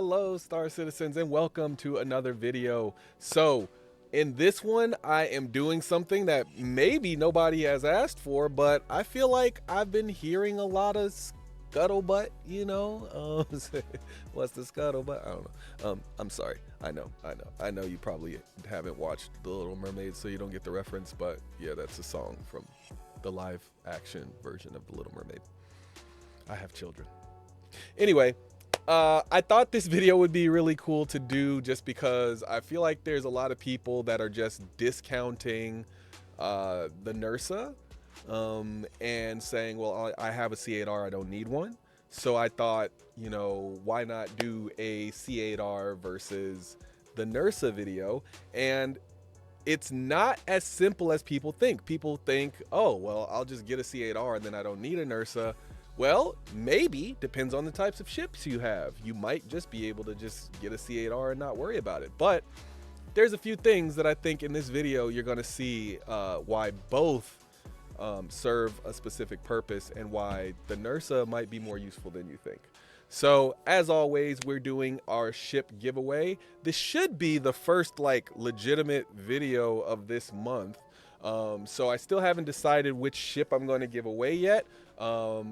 Hello, Star Citizens, and welcome to another video. So, in this one, I am doing something that maybe nobody has asked for, but I feel like I've been hearing a lot of scuttlebutt, you know? What's the scuttlebutt? I don't know. I'm sorry. I know you probably haven't watched The Little Mermaid, so you don't get the reference, but yeah, that's a song from the live action version of The Little Mermaid. I have children. Anyway, I thought this video would be really cool to do just because I feel like there's a lot of people that are just discounting the nURSA and saying, well, I have a C8R, I don't need one. So I thought, you know, why not do a C8R versus the nURSA video? And it's not as simple as people think. People think, oh, well, I'll just get a C8R and then I don't need a nURSA. Well, maybe, depends on the types of ships you have. You might just be able to just get a C8R and not worry about it. But there's a few things that I think in this video you're going to see why both serve a specific purpose and why the nURSA might be more useful than you think. So as always, we're doing our ship giveaway. This should be the first like legitimate video of this month. So I still haven't decided which ship I'm going to give away yet.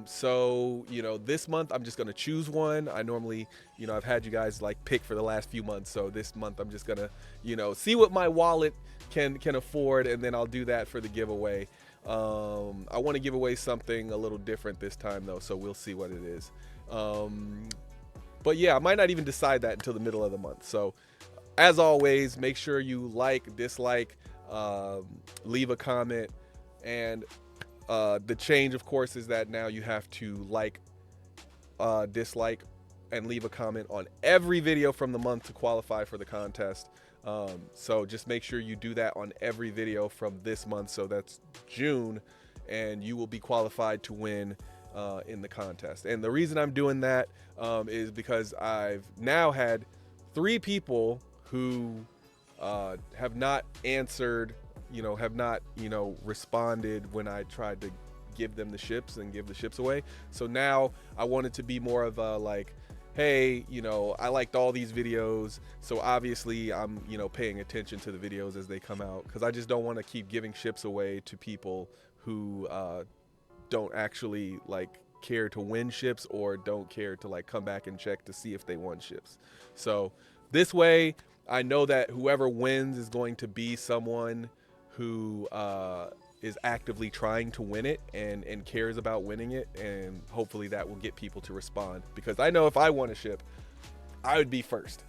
So, you know, this month I'm just going to choose one. I normally, you know, I've had you guys like pick for the last few months. So this month I'm just going to, you know, see what my wallet can afford, and then I'll do that for the giveaway. I want to give away something a little different this time though, so we'll see what it is. But yeah, I might not even decide that until the middle of the month. So as always, make sure you like, dislike, leave a comment, and the change of course is that now you have to like, dislike, and leave a comment on every video from the month to qualify for the contest. So just make sure you do that on every video from this month, so that's June, and you will be qualified to win in the contest. And the reason I'm doing that is because I've now had 3 people who have not answered, have not, responded when I tried to give them the ships and give the ships away. So now I want it to be more of a like, hey, I liked all these videos, so obviously I'm, paying attention to the videos as they come out, because I just don't want to keep giving ships away to people who don't actually like care to win ships, or don't care to like come back and check to see if they won ships. So this way I know that whoever wins is going to be someone who is actively trying to win it and cares about winning it, and hopefully that will get people to respond, because I know if I won a ship, I would be first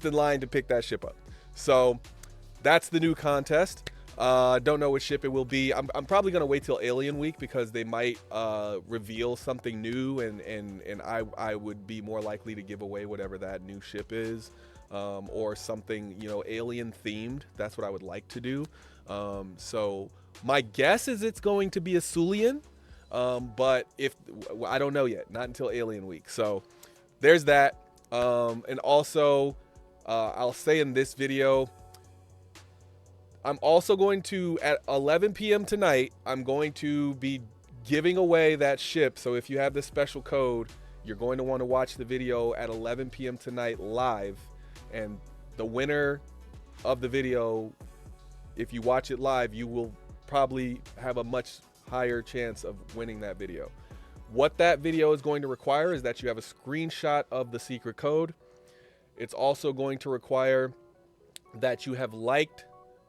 in line to pick that ship up. So that's the new contest. Don't know what ship it will be. I'm probably gonna wait till Alien Week, because they might reveal something new, and I would be more likely to give away whatever that new ship is, or something alien themed. That's what I would like to do. So my guess is it's going to be a Sulian, but I don't know yet, not until Alien Week. So there's that. And also I'll say in this video, I'm also going to, at 11 p.m. tonight, I'm going to be giving away that ship. So if you have this special code, you're going to want to watch the video at 11 p.m. tonight live. And the winner of the video, if you watch it live, you will probably have a much higher chance of winning that video. What that video is going to require is that you have a screenshot of the secret code. It's also going to require that you have liked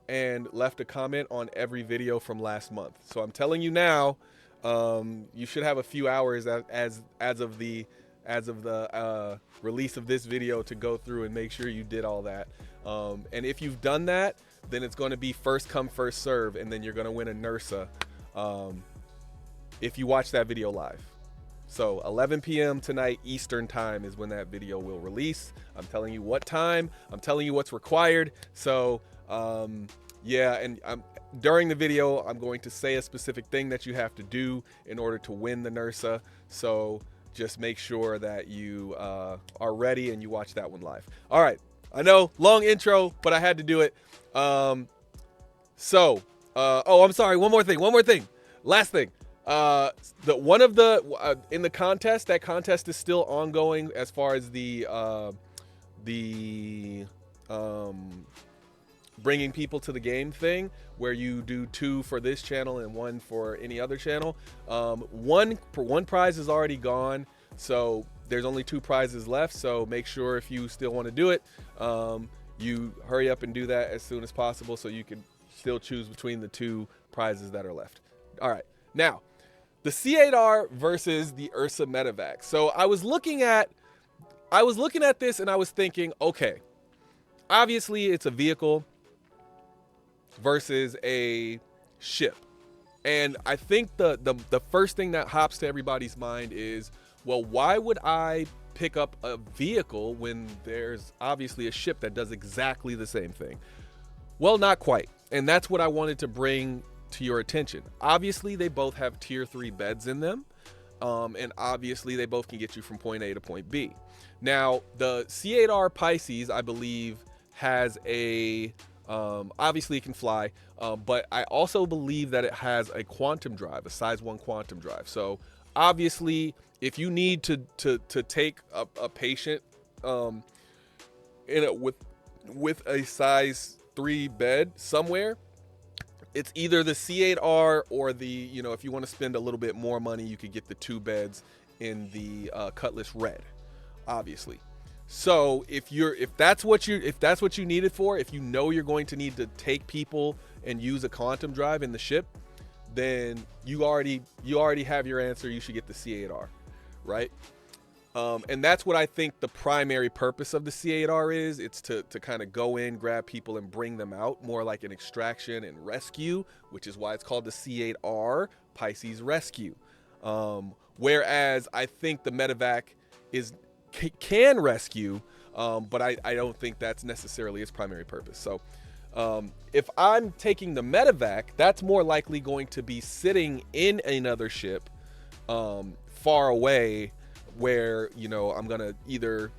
and left a comment on every video from last month. So I'm telling you now, you should have a few hours as of the release of this video to go through and make sure you did all that. And if you've done that, then it's going to be first come first serve, and then you're going to win a nURSA if you watch that video live. So 11 p.m. tonight Eastern time is when that video will release. I'm telling you what time, I'm telling you what's required. So yeah, and during the video I'm going to say a specific thing that you have to do in order to win the nURSA. So just make sure that you are ready and you watch that one live. All right, I know, long intro, but I had to do it. Oh, I'm sorry, one more thing, last thing. In the contest, that contest is still ongoing as far as the the bringing people to the game thing, where you do 2 for this channel and 1 for any other channel. One prize is already gone, so there's only 2 prizes left. So make sure if you still want to do it, you hurry up and do that as soon as possible, so you can still choose between the 2 prizes that are left. All right, now the C8R versus the Ursa Medivac. So I was looking at this and I was thinking, okay, obviously it's a vehicle versus a ship. And I think the first thing that hops to everybody's mind is, well, why would I pick up a vehicle when there's obviously a ship that does exactly the same thing? Well, not quite. And that's what I wanted to bring to your attention. Obviously, they both have tier 3 beds in them. And obviously, they both can get you from point A to point B. Now, the C8R Pisces, I believe, has a, obviously it can fly, but I also believe that it has a quantum drive, a size 1 quantum drive. So obviously, if you need to take a patient with a size 3 bed somewhere, it's either the C8R or the, you know, if you want to spend a little bit more money, you could get the 2 beds in the Cutlass Red, obviously. So if that's what you need it for, if you know you're going to need to take people and use a quantum drive in the ship, then you already have your answer. You should get the C8R, right? And that's what I think the primary purpose of the C8R is. It's to kind of go in, grab people, and bring them out, more like an extraction and rescue, which is why it's called the C8R Pisces Rescue. Whereas I think the Medivac can rescue, but I don't think that's necessarily its primary purpose. So if I'm taking the Medivac, that's more likely going to be sitting in another ship far away, where, you know, I'm gonna either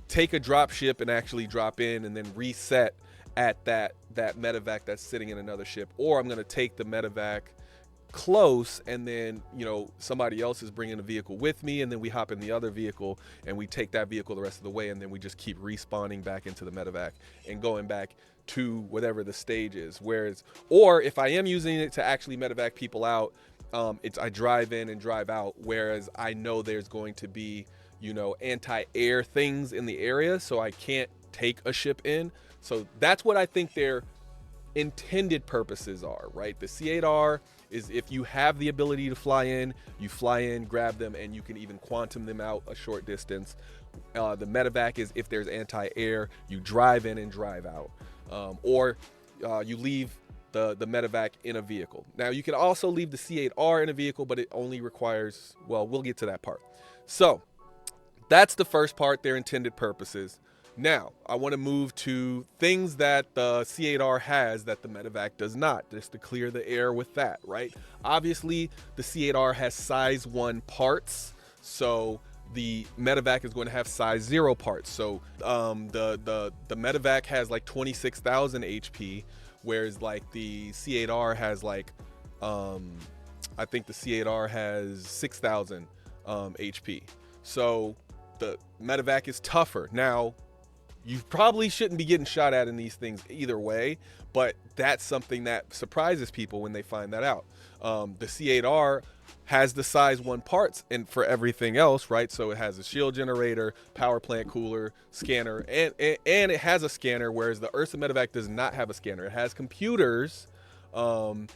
take a drop ship and actually drop in and then reset at that Medivac that's sitting in another ship, or I'm gonna take the Medivac close and then, you know, somebody else is bringing a vehicle with me, and then we hop in the other vehicle and we take that vehicle the rest of the way, and then we just keep respawning back into the Medivac and going back to whatever the stage is. Whereas, or if I am using it to actually Medivac people out, I drive in and drive out, whereas I know there's going to be, you know, anti-air things in the area, so I can't take a ship in. So that's what I think their intended purposes are, right? The C8R is if you have the ability to fly in, you fly in, grab them, and you can even quantum them out a short distance. The Medivac is if there's anti-air, you drive in and drive out, or you leave the Medivac in a vehicle. Now, you can also leave the C8R in a vehicle, but it only requires, well, we'll get to that part. So that's the first part, their intended purposes. Now, I want to move to things that the C8R has that the Medivac does not, just to clear the air with that, right? Obviously, the C8R has size 1 parts, so the Medivac is going to have size 0 parts. So the Medivac has like 26,000 HP, whereas like the C8R has like, I think the C8R has 6,000 HP. So the Medivac is tougher. Now, you probably shouldn't be getting shot at in these things either way, but that's something that surprises people when they find that out. The C8R has the size 1 parts and for everything else, right? So it has a shield generator, power plant cooler, scanner, and it has a scanner, whereas the Ursa Medivac does not have a scanner. It has computers, and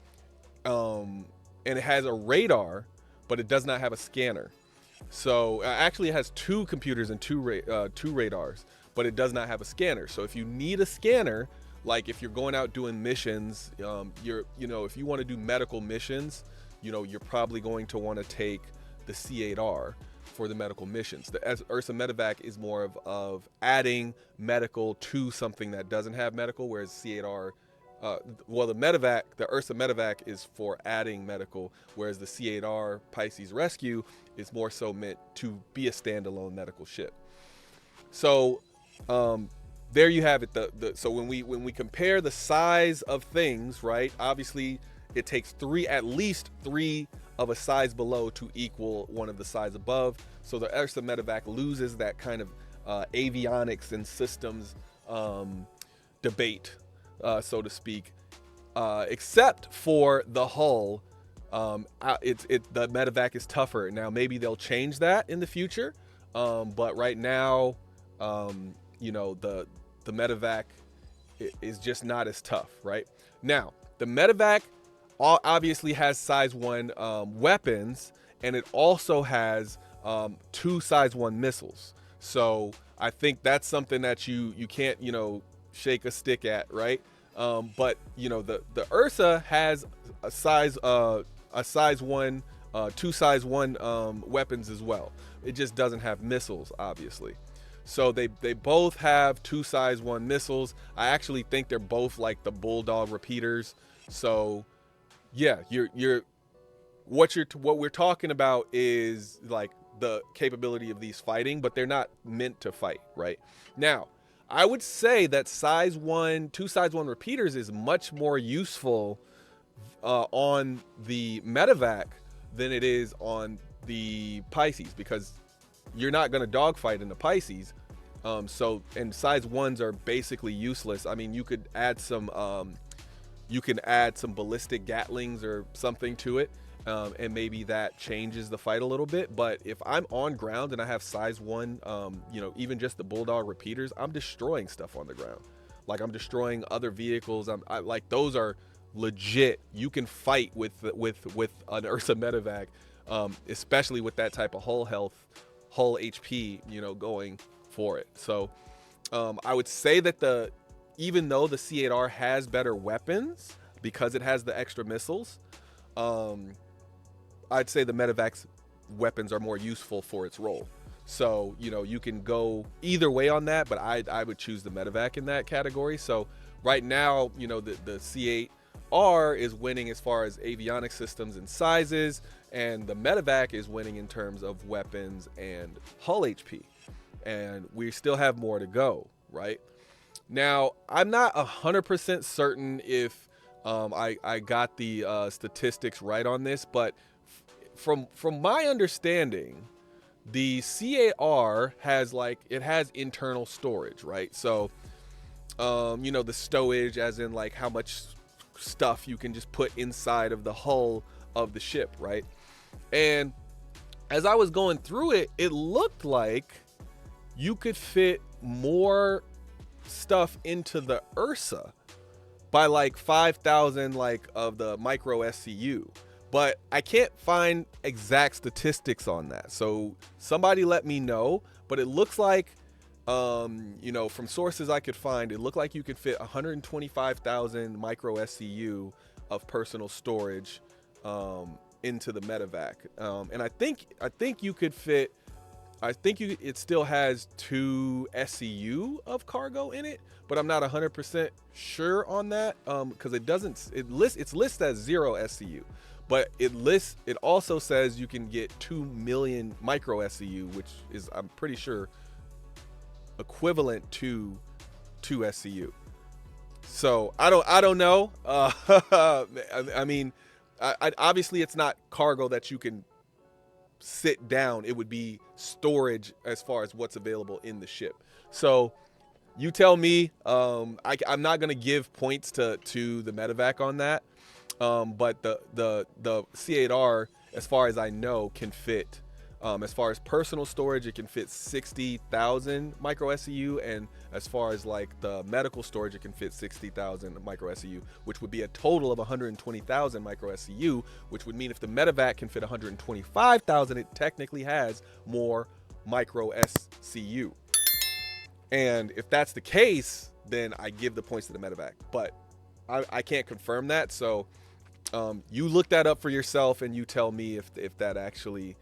it has a radar, but it does not have a scanner. So actually it has 2 computers and 2 radars, but it does not have a scanner. So if you need a scanner, like if you're going out doing missions, if you want to do medical missions, you know, you're probably going to want to take the C8R for the medical missions. The Ursa Medivac is more of adding medical to something that doesn't have medical, whereas C8R, the Ursa Medivac is for adding medical, whereas the C8R Pisces Rescue is more so meant to be a standalone medical ship. So there you have it. So when we compare the size of things, right? Obviously, it takes at least 3 of a size below to equal one of the size above. So the Ursa Medivac loses that kind of avionics and systems debate, so to speak, except for the hull. The Medivac is tougher. Now maybe they'll change that in the future, but right now, the Medivac is just not as tough. Right now, the Medivac obviously has size 1 weapons, and it also has 2 size 1 missiles. So I think that's something that you can't shake a stick at, right? But the Ursa has a size 1, 2 size 1 weapons as well. It just doesn't have missiles, obviously. So they both have 2 size 1 missiles. I actually think they're both like the Bulldog repeaters. So yeah, what we're talking about is like the capability of these fighting, but they're not meant to fight, right? Now, I would say that size 1, 2 size 1 repeaters is much more useful on the Medivac than it is on the Pisces, because you're not going to dogfight in the Pisces. And size 1s are basically useless. I mean, you could add some ballistic Gatlings or something to it, and maybe that changes the fight a little bit. But if I'm on ground and I have size 1, even just the Bulldog repeaters, I'm destroying stuff on the ground. Like, I'm destroying other vehicles. I like, those are legit. You can fight with an Ursa Medivac, especially with that type of hull health, hull HP, going for it. So I would say that even though the C8R has better weapons because it has the extra missiles, I'd say the Medivac's weapons are more useful for its role. So, you can go either way on that, but I would choose the Medivac in that category. So right now, the C8R is winning as far as avionics systems and sizes, and the Medivac is winning in terms of weapons and hull HP. And we still have more to go, right? Now, I'm not 100% certain if I got the statistics right on this, but from my understanding, the C8R has internal storage, right? So, the stowage, as in like how much stuff you can just put inside of the hull of the ship, right? And as I was going through it, it looked like you could fit more stuff into the Ursa by like 5,000 of the micro SCU, but I can't find exact statistics on that. So somebody let me know, but it looks like from sources I could find, it looked like you could fit 125,000 micro SCU of personal storage into the Medivac, and I think you could fit. It still has 2 SCU of cargo in it, but I'm not 100% sure on that, because it's listed as 0 SCU, but it also says you can get 2 million micro SCU, which is, I'm pretty sure, equivalent to 2 SCU. So I don't know. I mean, obviously it's not cargo that you can sit down. It would be storage as far as what's available in the ship. So you tell me. I'm not gonna give points to the Medivac on that, but the C8R, as far as I know, can fit, as far as personal storage, it can fit 60,000 micro SCU, and as far as like the medical storage, it can fit 60,000 micro SCU, which would be a total of 120,000 micro SCU, which would mean if the Medivac can fit 125,000, it technically has more micro SCU. And if that's the case, then I give the points to the Medivac, but I can't confirm that. So you look that up for yourself and you tell me if that actually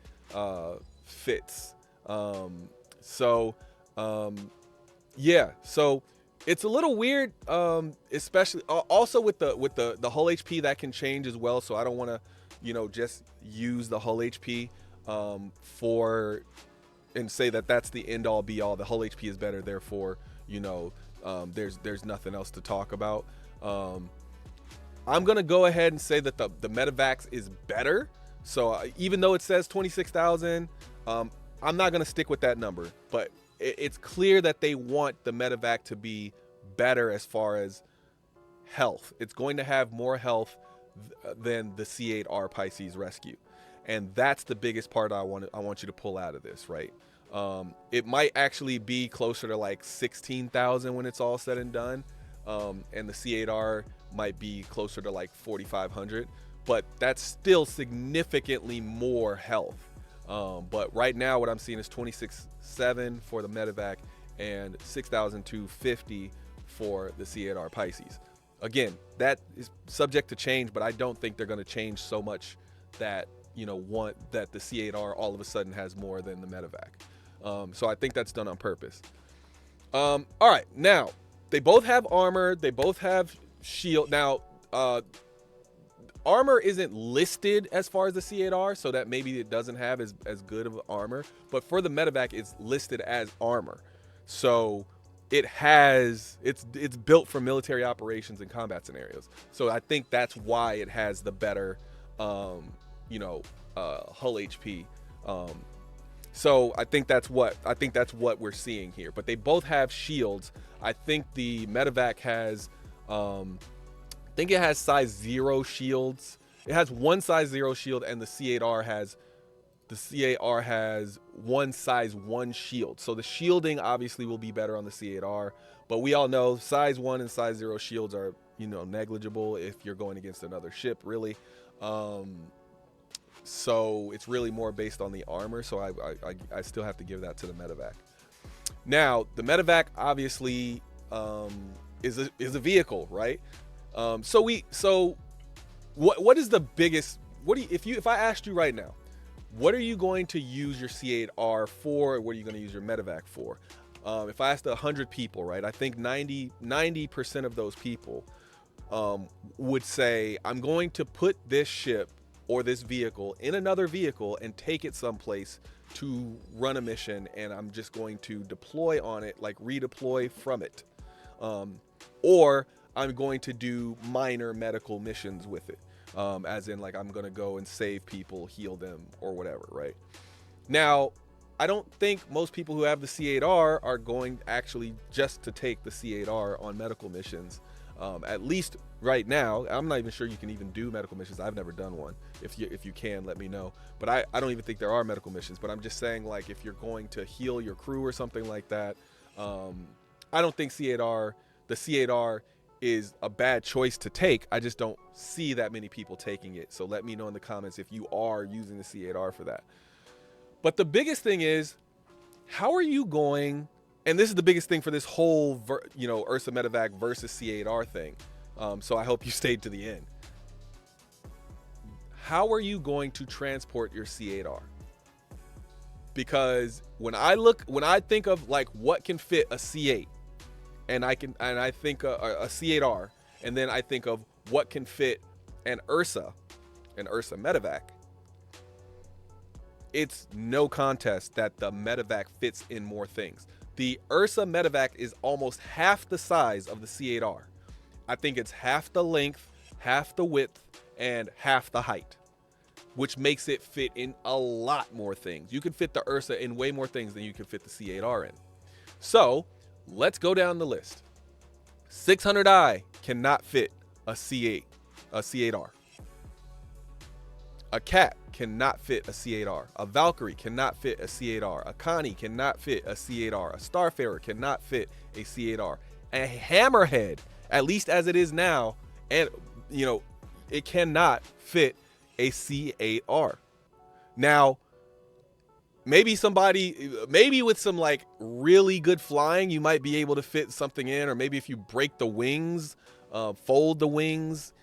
fits. Yeah, so it's a little weird, especially also with the hull HP that can change as well. So I don't want to just use the hull HP and say that that's the end all be all. The hull HP is better, therefore there's nothing else to talk about. I'm gonna go ahead and say that the Medivac is better. So even though it says 26,000, I'm not gonna stick with that number, but it's clear that they want the Medivac to be better as far as health. It's going to have more health than the C8R Pisces Rescue, and that's the biggest part I want you to pull out of this, right? It might actually be closer to like 16,000 when it's all said and done, and the C8R might be closer to like 4,500, but that's still significantly more health. But right now what I'm seeing is 26,700 for the Medivac and 6,250 for the C8R Pisces. Again, that is subject to change, but I don't think they're going to change so much that, you know, that the C8R all of a sudden has more than the Medivac. So I think that's done on purpose. All right, now they both have armor, they both have shield. Now, armor isn't listed as far as the C8R, so that maybe it doesn't have as good of armor, but for the Medivac it's listed as armor. So it's built for military operations and combat scenarios. So I think that's why it has the better hull HP. So I think that's what we're seeing here. But they both have shields. I think the Medivac has it has size 0 shields. It has one size 0 shield, and the C8R has one size 1 shield. So the shielding obviously will be better on the C8R, but we all know size 1 and size 0 shields are, you know, negligible if you're going against another ship, really. So it's really more based on the armor. So I still have to give that to the Medivac. Now the Medivac obviously is a vehicle, right? So what is the biggest? If I asked you right now, what are you going to use your C8R for? What are you going to use your Medivac for? If I asked 100 people, right, I think 90% of those people would say, I'm going to put this ship or this vehicle in another vehicle and take it someplace to run a mission, and I'm just going to deploy on it, like redeploy from it. Or I'm going to do minor medical missions with it. As in, like, I'm gonna go and save people, heal them, or whatever, right? Now, I don't think most people who have the C8R are going actually just to take the C8R on medical missions. At least right now, I'm not even sure you can even do medical missions. I've never done one. If you can, let me know. But I don't even think there are medical missions. But I'm just saying, like, if you're going to heal your crew or something like that, I don't think the C8R is a bad choice to take. I just don't see that many people taking it. So let me know in the comments if you are using the C8R for that. But the biggest thing is, how are you going, and this is the biggest thing for this whole Ursa Medivac versus C8R thing, so I hope you stayed to the end. How are you going to transport your C8R? Because when I think of like what can fit a C8, and I think a C8R, and then I think of what can fit an Ursa Medivac. It's no contest that the Medivac fits in more things. The Ursa Medivac is almost half the size of the C8R. I think it's half the length, half the width, and half the height, which makes it fit in a lot more things. You can fit the Ursa in way more things than you can fit the C8R in. So let's go down the list. 600i cannot fit a C8R. A Cat cannot fit a C8R. A Valkyrie cannot fit a C8R. A Connie cannot fit a C8R. A Starfarer cannot fit a C8R. A Hammerhead, at least as it is now, and it cannot fit a C8R. Now, maybe with some like really good flying, you might be able to fit something in, or maybe if you break the wings, fold the wings.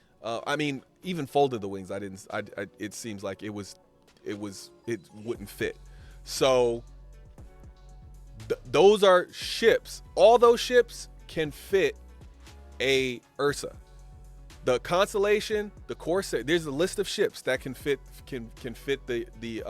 Even folded the wings, it seems like it wouldn't fit. So those are ships. All those ships can fit a Ursa. The Constellation, the Corsair. There's a list of ships that can fit the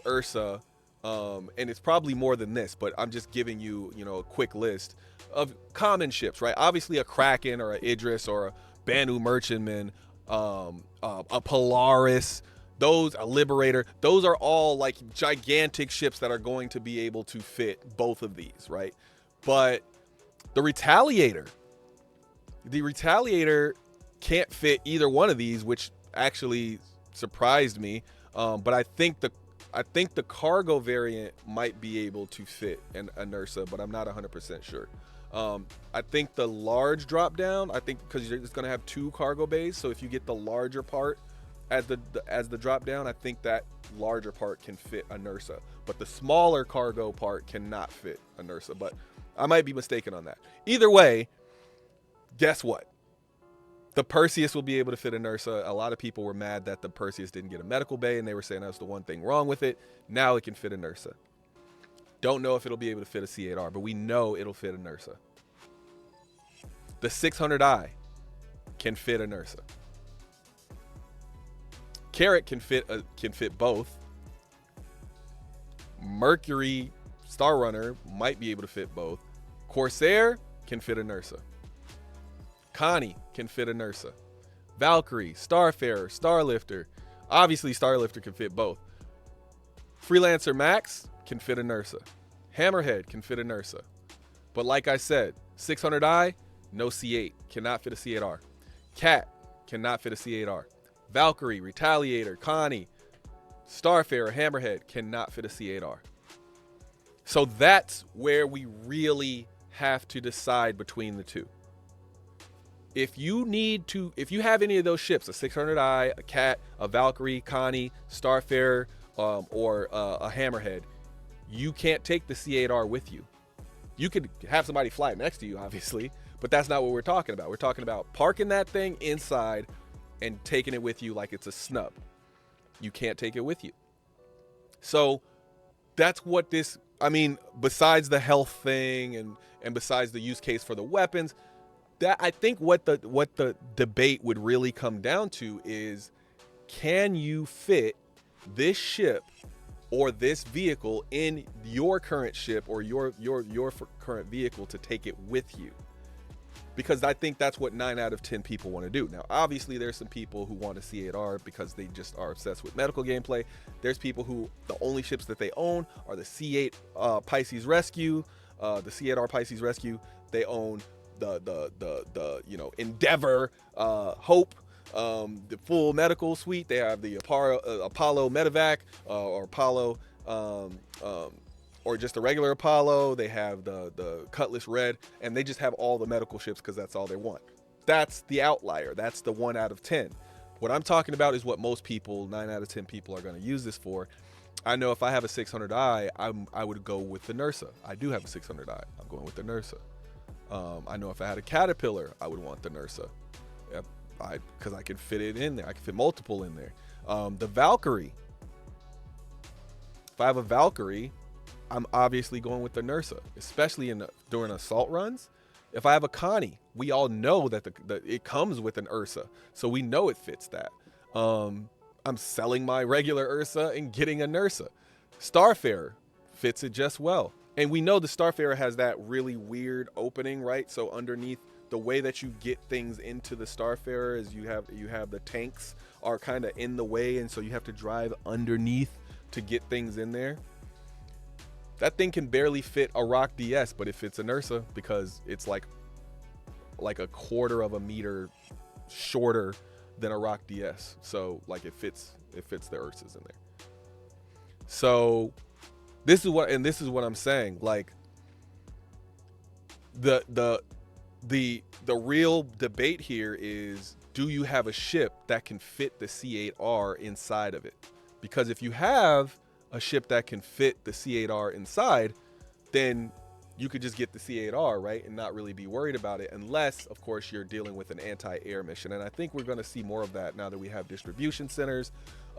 Ursa, and it's probably more than this, but I'm just giving you, a quick list of common ships, right? Obviously a Kraken or a Idris or a Banu Merchantman, a Polaris. those, a Liberator, those are all like gigantic ships that are going to be able to fit both of these, right? But the Retaliator can't fit either one of these, which actually surprised me. But I think the cargo variant might be able to fit a nURSA, but I'm not 100% sure. I think the large drop down, I think because it's going to have 2 cargo bays, so if you get the larger part as the drop down, I think that larger part can fit a nURSA, but the smaller cargo part cannot fit a nURSA. But I might be mistaken on that. Either way, guess what? The Perseus will be able to fit a nURSA. A lot of people were mad that the Perseus didn't get a medical bay, and they were saying that's the one thing wrong with it. Now it can fit a nURSA. Don't know if it'll be able to fit a C8R, but we know it'll fit a nURSA. The 600i can fit a nURSA. Carrot can fit both. Mercury Star Runner might be able to fit both. Corsair can fit a nURSA. Connie can fit a nURSA. Valkyrie, Starfarer, Starlifter. Obviously, Starlifter can fit both. Freelancer Max can fit a nURSA. Hammerhead can fit a nURSA. But like I said, 600i, no C8. Cannot fit a C8R. Cat cannot fit a C8R. Valkyrie, Retaliator, Connie, Starfarer, Hammerhead cannot fit a C8R. So that's where we really have to decide between the two. If you have any of those ships, a 600i, a Cat, a Valkyrie, Connie, Starfarer, or a Hammerhead, you can't take the C8R with you. You could have somebody fly it next to you, obviously, but that's not what we're talking about. We're talking about parking that thing inside and taking it with you like it's a snub. You can't take it with you. So that's what this, I mean, besides the health thing and besides the use case for the weapons, that I think what the debate would really come down to is, can you fit this ship or this vehicle in your current ship or your current vehicle to take it with you? Because I think that's what 9 out of 10 people want to do. Now, obviously, there's some people who want a C8R because they just are obsessed with medical gameplay. There's people who the only ships that they own are the C8 Pisces Rescue, the C8R Pisces Rescue. They own the Endeavor, Hope, the full medical suite. They have the Apollo Medivac or Apollo. Or just a regular Apollo. They have the Cutlass Red, and they just have all the medical ships because that's all they want. That's the outlier. That's the 1 out of 10. What I'm talking about is what most people, 9 out of 10 people, are going to use this for. I know if I have a 600i, I would go with the nURSA. I do have a 600i. I'm going with the nURSA. I know if I had a Caterpillar, I would want the nURSA. Yep, because I can fit it in there. I can fit multiple in there. The Valkyrie. If I have a Valkyrie, I'm obviously going with the nURSA, especially during assault runs. If I have a Connie, we all know that it comes with an Ursa, so we know it fits that. I'm selling my regular Ursa and getting a nURSA. Starfarer fits it just well. And we know the Starfarer has that really weird opening, right? So underneath, the way that you get things into the Starfarer is you have the tanks are kind of in the way, and so you have to drive underneath to get things in there. That thing can barely fit a Rock DS, but it fits a nURSA because it's like a quarter of a meter shorter than a Rock DS. So like it fits the Ursas in there. So this is what I'm saying. Like the real debate here is, do you have a ship that can fit the C8R inside of it? Because if you have a ship that can fit the C8R inside, then you could just get the C8R, right, and not really be worried about it, unless, of course, you're dealing with an anti-air mission. And I think we're going to see more of that now that we have distribution centers,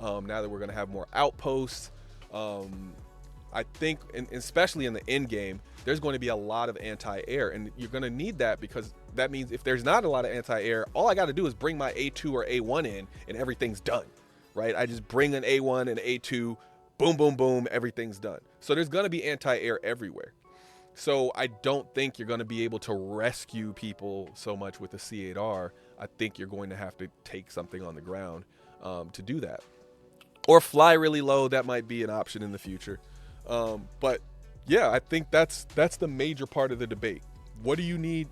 now that we're going to have more outposts. I think, and especially in the end game, there's going to be a lot of anti-air, and you're going to need that, because that means if there's not a lot of anti-air, all I got to do is bring my A2 or A1 in, and everything's done, right? I just bring an A1 and A2, boom, boom, boom, everything's done. So there's going to be anti-air everywhere. So I don't think you're going to be able to rescue people so much with the C8R. I think you're going to have to take something on the ground to do that. or fly really low. That might be an option in the future. But yeah, I think that's the major part of the debate. What do you need?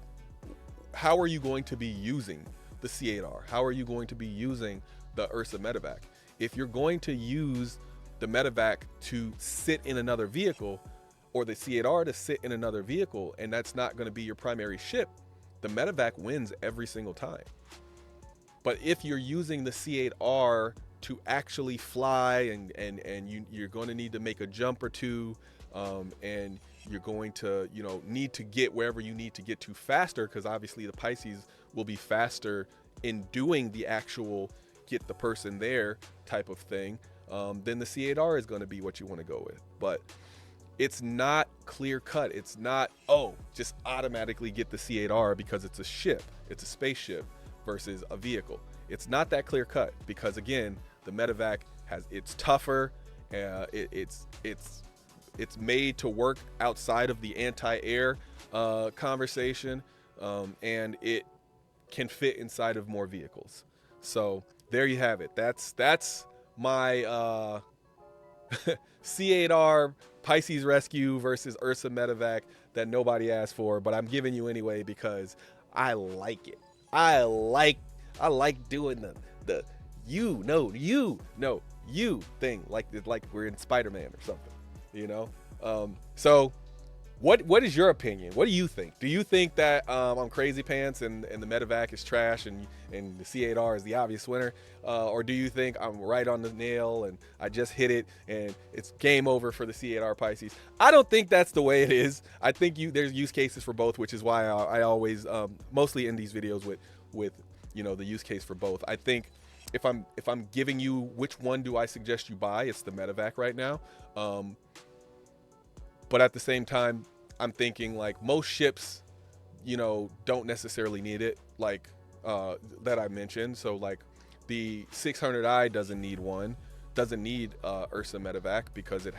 How are you going to be using the C8R? How are you going to be using the Ursa Medivac? If you're going to use the Medivac to sit in another vehicle, or the C8R to sit in another vehicle, and that's not going to be your primary ship, the Medivac wins every single time. But if you're using the C8R to actually fly, and you're going to need to make a jump or two, and you're going to need to get wherever you need to get to faster, because obviously the Pisces will be faster in doing the actual get the person there type of thing, then the C8R is going to be what you want to go with. But it's not clear cut. It's not, oh, just automatically get the C8R because it's a ship, it's a spaceship versus a vehicle. It's not that clear cut, because again, the Medivac it's tougher, it's made to work outside of the anti-air conversation, and it can fit inside of more vehicles. So there you have it. That's my C8R Pisces Rescue versus Ursa Medivac that nobody asked for, but I'm giving you anyway because I like it. I like doing the you thing, like we're in Spider-Man or something, So what is your opinion? What do you think? Do you think that I'm crazy pants and the Medivac is trash and the C8R is the obvious winner? Or do you think I'm right on the nail and I just hit it and it's game over for the C8R Pisces? I don't think that's the way it is. I think there's use cases for both, which is why I always mostly in these videos with the use case for both. I think if I'm giving you which one do I suggest you buy, it's the Medivac right now. But at the same time, I'm thinking like most ships, don't necessarily need it, like that I mentioned. So like the 600i doesn't need Ursa Medivac because it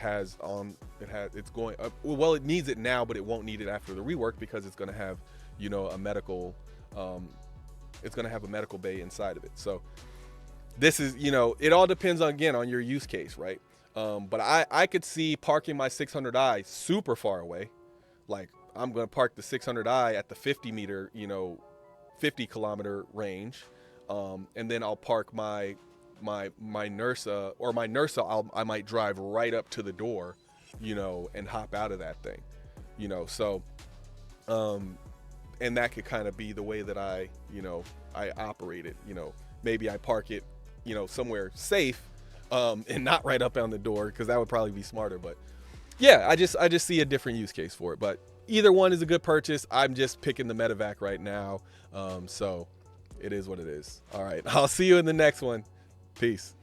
needs it now, but it won't need it after the rework because it's going to have a medical bay inside of it. So this is, it all depends on your use case, right? But I could see parking my 600i super far away. Like I'm going to park the 600i at the 50 kilometer range. And then I'll park my nURSA, or my nURSA, I might drive right up to the door, and hop out of that thing, so, and that could kind of be the way that I operate it. Maybe I park it, somewhere safe, and not right up on the door, because that would probably be smarter. But yeah, I just see a different use case for it. But either one is a good purchase. I'm just picking the Medivac right now. So it is what it is. All right, I'll see you in the next one. Peace.